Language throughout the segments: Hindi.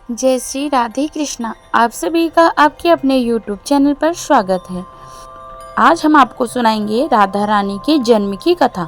जय श्री राधे कृष्णा। आप सभी का आपके अपने YouTube चैनल पर स्वागत है। आज हम आपको सुनाएंगे राधा रानी के जन्म की कथा।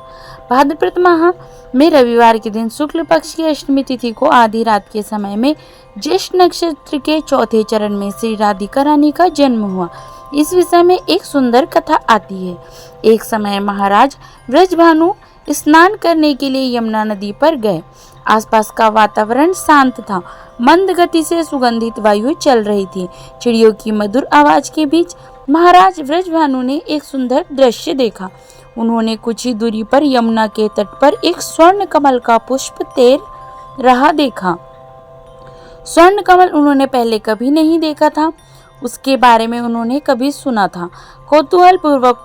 भाद्रपद माह में रविवार के दिन शुक्ल पक्ष की अष्टमी तिथि को आधी रात के समय में ज्येष्ठ नक्षत्र के चौथे चरण में श्री राधिका रानी का जन्म हुआ। इस विषय में एक सुंदर कथा आती है। एक समय महाराज ब्रजभानु स्नान करने के लिए यमुना नदी पर गए। आसपास का वातावरण शांत था। मंद गति से सुगंधित वायु चल रही थी। चिड़ियों की मधुर आवाज के बीच महाराज ब्रजभानु ने एक सुंदर दृश्य देखा। उन्होंने कुछ ही दूरी पर यमुना के तट पर एक स्वर्ण कमल का पुष्प तैर रहा देखा। स्वर्ण कमल उन्होंने पहले कभी नहीं देखा था। उसके बारे में उन्होंने कभी सुना था। कौतूहल पूर्वक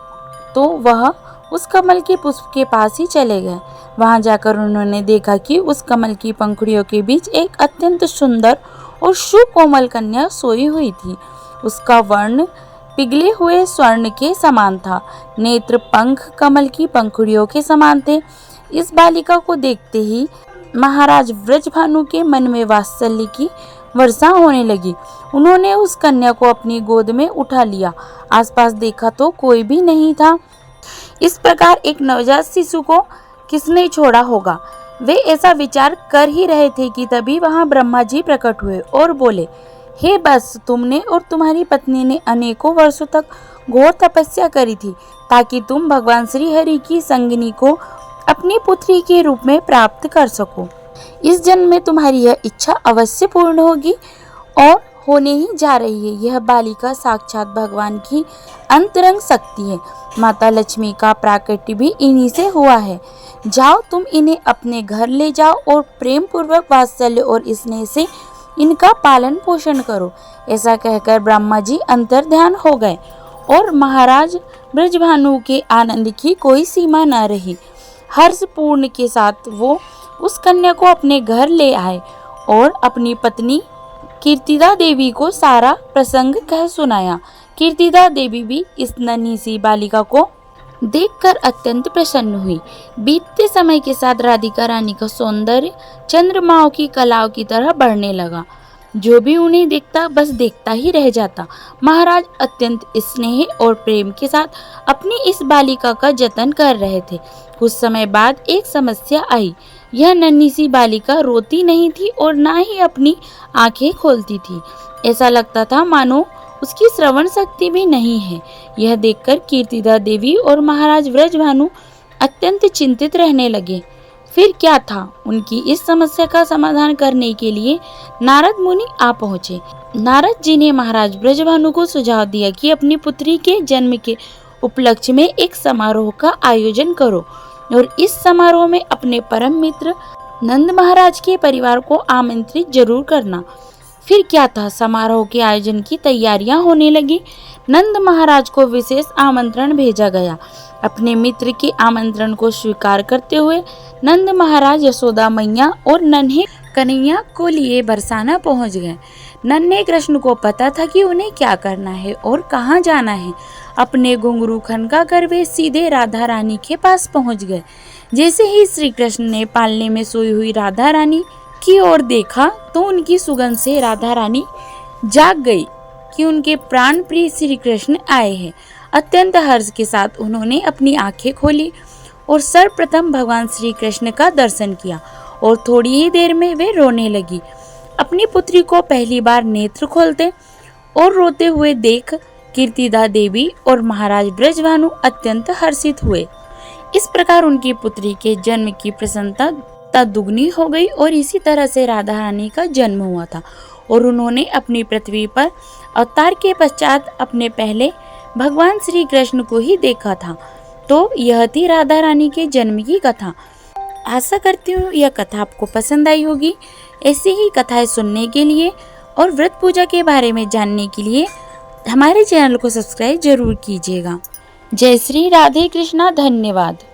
तो वह उस कमल के पुष्प के पास ही चले गए। वहां जाकर उन्होंने देखा कि उस कमल की पंखुड़ियों के बीच एक अत्यंत सुंदर और सुकोमल कन्या सोई हुई थी। उसका वर्ण पिघले हुए स्वर्ण के समान था। नेत्र पंख कमल की पंखुड़ियों के समान थे। इस बालिका को देखते ही महाराज ब्रजभानु के मन में वात्सल्य की वर्षा होने लगी। उन्होंने उस कन्या को अपनी गोद में उठा लिया। आसपास देखा तो कोई भी नहीं था। इस प्रकार एक नवजात शिशु को किसने छोड़ा होगा। वे ऐसा विचार कर ही रहे थे कि तभी वहां ब्रह्मा जी प्रकट हुए और बोले, हे बस, तुमने और तुम्हारी पत्नी ने अनेकों वर्षों तक घोर तपस्या करी थी ताकि तुम भगवान श्री हरि की संगिनी को अपनी पुत्री के रूप में प्राप्त कर सको। इस जन्म में तुम्हारी यह इच्छा अवश्य पूर्ण होगी और होने ही जा रही है। यह बालिका साक्षात भगवान की अंतरंग शक्ति है। माता लक्ष्मी का प्राकट्य भी इन्हीं से हुआ है। जाओ, तुम इन्हें अपने घर ले जाओ और प्रेम पूर्वक वात्सल्य और स्नेह से इनका पालन पोषण करो। ऐसा कहकर ब्रह्मा जी अंतर ध्यान हो गए और महाराज ब्रजभानु के आनंद की कोई सीमा न रही। हर्ष पूर्ण के साथ वो उस कन्या को अपने घर ले आए और अपनी पत्नी कीर्तिदा देवी को सारा प्रसंग कह सुनाया। कीर्तिदा देवी भी इस नन्ही सी बालिका को देखकर अत्यंत प्रसन्न हुई। बीतते समय के साथ राधिका रानी का सौंदर्य चंद्रमाओं की कलाओं की तरह बढ़ने लगा। जो भी उन्हें देखता बस देखता ही रह जाता। महाराज अत्यंत स्नेह और प्रेम के साथ अपनी इस बालिका का जतन कर रहे थे। कुछ समय बाद एक समस्या आई। यह नन्ही सी बालिका रोती नहीं थी और ना ही अपनी आंखें खोलती थी। ऐसा लगता था मानो उसकी श्रवण शक्ति भी नहीं है। यह देखकर कीर्तिदा देवी और महाराज ब्रजभानु अत्यंत चिंतित रहने लगे। फिर क्या था, उनकी इस समस्या का समाधान करने के लिए नारद मुनि आ पहुँचे। नारद जी ने महाराज ब्रजभानु को सुझाव दिया कि अपनी पुत्री के जन्म के उपलक्ष्य में एक समारोह का आयोजन करो और इस समारोह में अपने परम मित्र नंद महाराज के परिवार को आमंत्रित जरूर करना। फिर क्या था, समारोह के आयोजन की तैयारियां होने लगी। नंद महाराज को विशेष आमंत्रण भेजा गया। अपने मित्र के आमंत्रण को स्वीकार करते हुए नंद महाराज यशोदा मैया और नन्हे कन्हैया को लिए बरसाना पहुंच गए। नन्हे कृष्ण को पता था कि उन्हें क्या करना है और कहाँ जाना है। अपने घुंघरू खनका कर वे सीधे राधा रानी के पास पहुंच गए। जैसे ही श्री कृष्ण ने पालने में सोई हुई राधा रानी की ओर देखा तो उनकी सुगंध से राधा रानी जाग गई कि उनके प्राण प्रिय श्री कृष्ण आए हैं। अत्यंत हर्ष के साथ उन्होंने अपनी आंखें खोली और सर्वप्रथम भगवान श्री कृष्ण का दर्शन किया और थोड़ी ही देर में वे रोने लगी। अपनी पुत्री को पहली बार नेत्र खोलते और रोते हुए देख कीर्तिदा देवी और महाराज ब्रजभानु अत्यंत हर्षित हुए। इस प्रकार उनकी पुत्री के जन्म की प्रसन्नता दुगनी हो गई और इसी तरह से राधा रानी का जन्म हुआ था और उन्होंने अपनी पृथ्वी पर अवतार के पश्चात अपने पहले भगवान श्री कृष्ण को ही देखा था। तो यह थी राधा रानी के जन्म की कथा। आशा करती हूँ यह कथा आपको पसंद आई होगी। ऐसी ही कथाएं सुनने के लिए और व्रत पूजा के बारे में जानने के लिए हमारे चैनल को सब्सक्राइब जरूर कीजिएगा। जय श्री राधे कृष्णा। धन्यवाद।